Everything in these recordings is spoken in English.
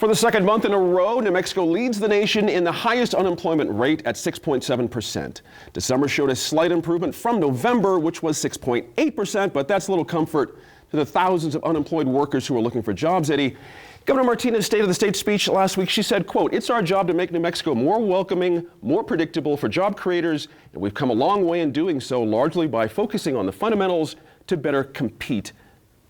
For the second month in a row, New Mexico leads the nation in the highest unemployment rate at 6.7%. December showed a slight improvement from November, which was 6.8%, but that's little comfort to the thousands of unemployed workers who are looking for jobs, Eddie. Governor Martinez's State of the State speech last week, she said, quote, "It's our job to make New Mexico more welcoming, more predictable for job creators, and we've come a long way in doing so, largely by focusing on the fundamentals to better compete."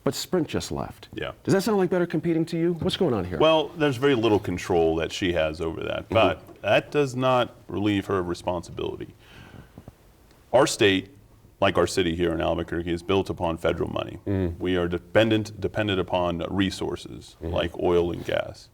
But Sprint just left. Yeah. Does that sound like better competing to you? What's going on here? Well, there's very little control that she has over that, but that does not relieve her of responsibility. Our state, like our city here in Albuquerque, is built upon federal money. We are dependent upon resources like oil and gas.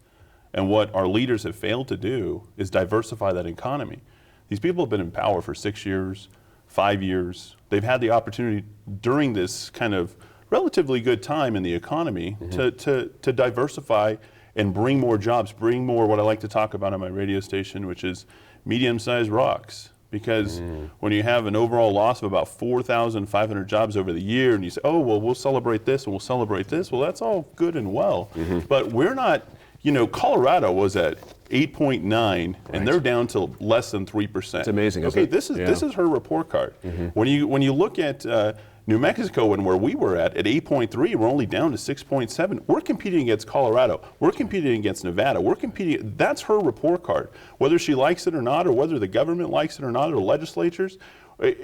And what our leaders have failed to do is diversify that economy. These people have been in power for 6 years, 5 years. They've had the opportunity during this kind of relatively good time in the economy to diversify and bring more jobs, bring more what I like to talk about on my radio station, which is medium-sized rocks. Because when you have an overall loss of about 4,500 jobs over the year, and you say, oh, well, we'll celebrate this and we'll celebrate this, well, that's all good and well. But we're not, you know, Colorado was at 8.9, and they're down to less than 3%. It's amazing, isn't okay, it? this is her report card. When you look at New Mexico and where we were at 8.3, we're only down to 6.7. We're competing against Colorado. We're competing against Nevada. We're competing, that's her report card. Whether she likes it or not, or whether the government likes it or not, or legislatures,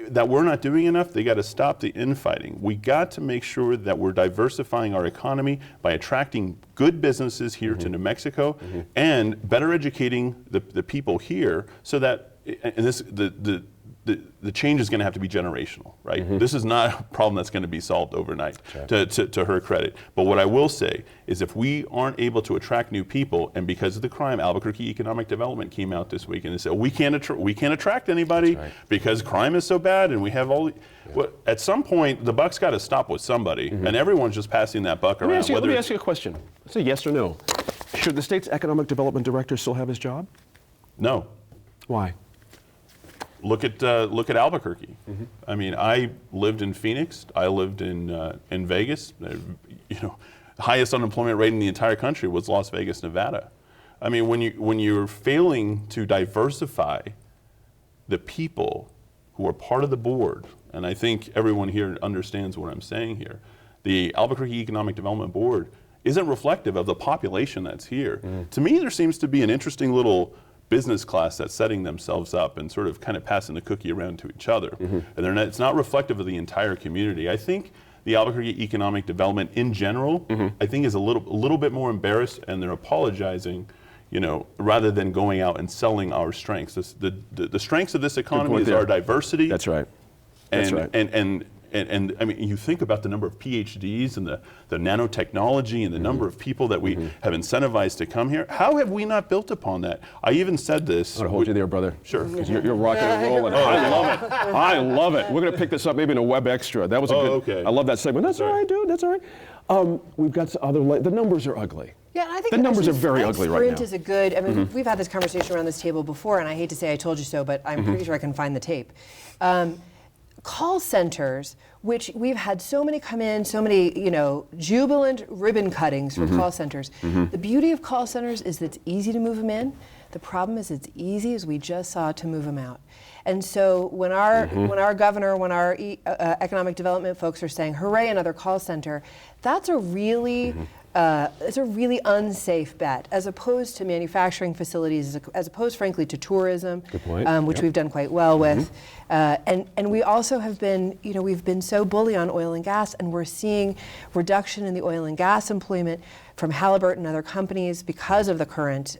that we're not doing enough, they got to stop the infighting. We got to make sure that we're diversifying our economy by attracting good businesses here to New Mexico and better educating the people here so that, and this, the change is going to have to be generational, right? This is not a problem that's going to be solved overnight, to her credit. But what I will say is if we aren't able to attract new people, and because of the crime, Albuquerque Economic Development came out this week and they said, we can't attract anybody because crime is so bad and we have all well, at some point, the buck's got to stop with somebody, and everyone's just passing that buck around. Let me ask you a question. It's a yes or no. Should the state's economic development director still have his job? No. Why? Look at Albuquerque. I mean, I lived in Phoenix. I lived in Vegas. You know, the highest unemployment rate in the entire country was Las Vegas, Nevada. I mean, when you're failing to diversify the people who are part of the board, and I think everyone here understands what I'm saying here, the Albuquerque Economic Development Board isn't reflective of the population that's here. To me, there seems to be an interesting little business class that's setting themselves up and sort of kind of passing the cookie around to each other. And it's not reflective of the entire community. I think the Albuquerque Economic Development in general, I think is a little bit more embarrassed, and they're apologizing, you know, rather than going out and selling our strengths. The strengths of this economy is our diversity. That's right. That's right. And I mean, you think about the number of PhDs and the nanotechnology and the number of people that we have incentivized to come here. How have we not built upon that? I even said this. I'm going to hold you there, brother. Sure. You're rocking and rolling. I love it. I love it. We're going to pick this up maybe in a web extra. That was a good. Okay. I love that segment. That's all right, dude. That's all right. We've got some other. The numbers are ugly. Yeah, I think the numbers are very ugly right now. Sprint is a good. I mean, we've had this conversation around this table before, and I hate to say I told you so, but I'm pretty sure I can find the tape. Call centers, which we've had so many come in, so many, you know, jubilant ribbon cuttings for call centers. The beauty of call centers is that it's easy to move them in. The problem is it's easy, as we just saw, to move them out. And so when our governor, when our economic development folks are saying, hooray, another call center, that's a really it's a really unsafe bet, as opposed to manufacturing facilities, as opposed, frankly, to tourism, which we've done quite well with. And we also have been, you know, we've been so bully on oil and gas, and we're seeing reduction in the oil and gas employment from Halliburton and other companies because of the current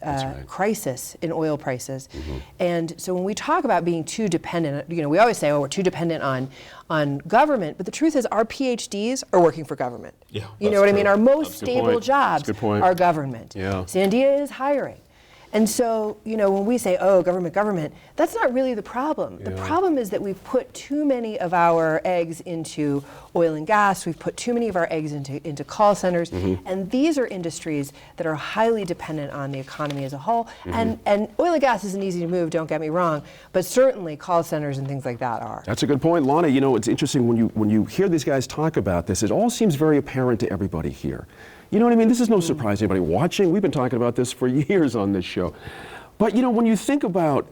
crisis in oil prices. And so when we talk about being too dependent, you know, we always say, oh, we're too dependent on government, but the truth is our PhDs are working for government. Yeah, you know what I mean? Our most stable jobs are government. Yeah. Sandia is hiring. And so, you know, when we say, oh, government, that's not really the problem. The problem is that we've put too many of our eggs into oil and gas, we've put too many of our eggs into call centers, and these are industries that are highly dependent on the economy as a whole. And oil and gas isn't easy to move, don't get me wrong, but certainly call centers and things like that are. That's a good point. Lana, you know, it's interesting when you hear these guys talk about this, it all seems very apparent to everybody here. You know what I mean? This is no surprise to anybody watching. We've been talking about this for years on this show. But, you know, when you think about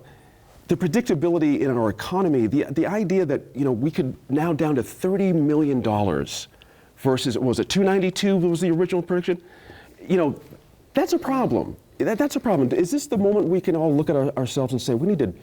the predictability in our economy, the idea that, you know, we could now down to $30 million versus, what was it, 292 was the original prediction? You know, that's a problem. That's a problem. Is this the moment we can all look at ourselves and say, we need to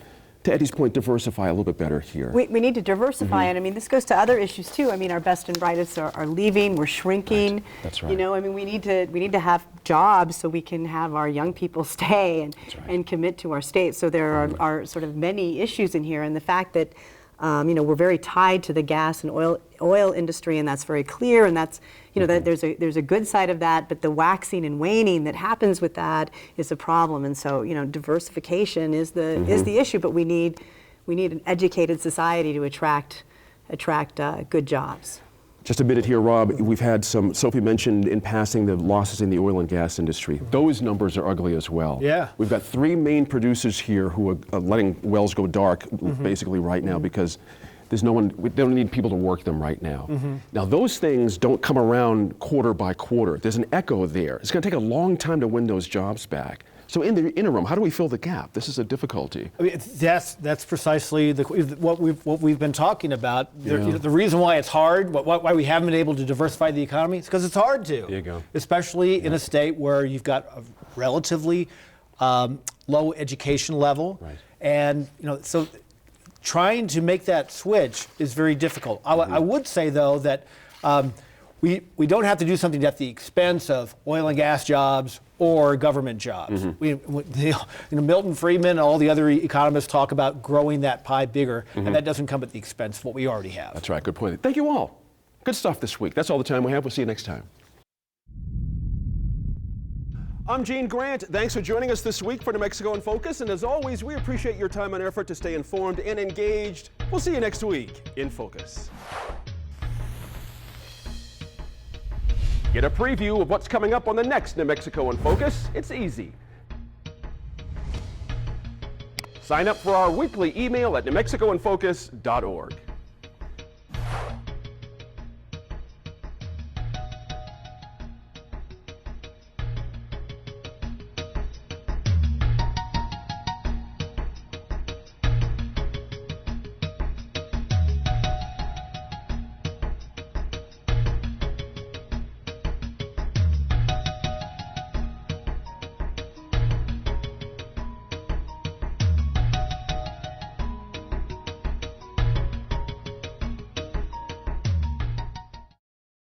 Eddie's point, diversify a little bit better here? We need to diversify, and I mean, this goes to other issues too. I mean, our best and brightest are leaving, we're shrinking. Right. That's right. You know, I mean, we need to have jobs so we can have our young people stay and commit to our state. So there are sort of many issues in here, and the fact that you know, we're very tied to the gas and oil industry, and that's very clear, and that's, you know, that there's a good side of that, but the waxing and waning that happens with that is a problem. And so, you know, diversification is the issue, but we need an educated society to attract good jobs. Just a minute here, Rob. We've had Sophie mentioned in passing the losses in the oil and gas industry. Those numbers are ugly as well. Yeah. We've got 3 main producers here who are letting wells go dark basically right now because there's no one, they don't need people to work them right now. Now those things don't come around quarter by quarter. There's an echo there. It's going to take a long time to win those jobs back. So in the interim, how do we fill the gap? This is a difficulty. I mean, that's precisely what we've been talking about. The reason why it's hard, why we haven't been able to diversify the economy, is because it's hard to. There you go. Especially in a state where you've got a relatively low education level, and you know, so trying to make that switch is very difficult. I would say though that we don't have to do something at the expense of oil and gas jobs or government jobs. You know, Milton Friedman and all the other economists talk about growing that pie bigger, and that doesn't come at the expense of what we already have. That's right, good point. Thank you all. Good stuff this week. That's all the time we have. We'll see you next time. I'm Gene Grant. Thanks for joining us this week for New Mexico in Focus. And as always, we appreciate your time and effort to stay informed and engaged. We'll see you next week in Focus. Get a preview of what's coming up on the next New Mexico in Focus. It's easy. Sign up for our weekly email at newmexicoinfocus.org.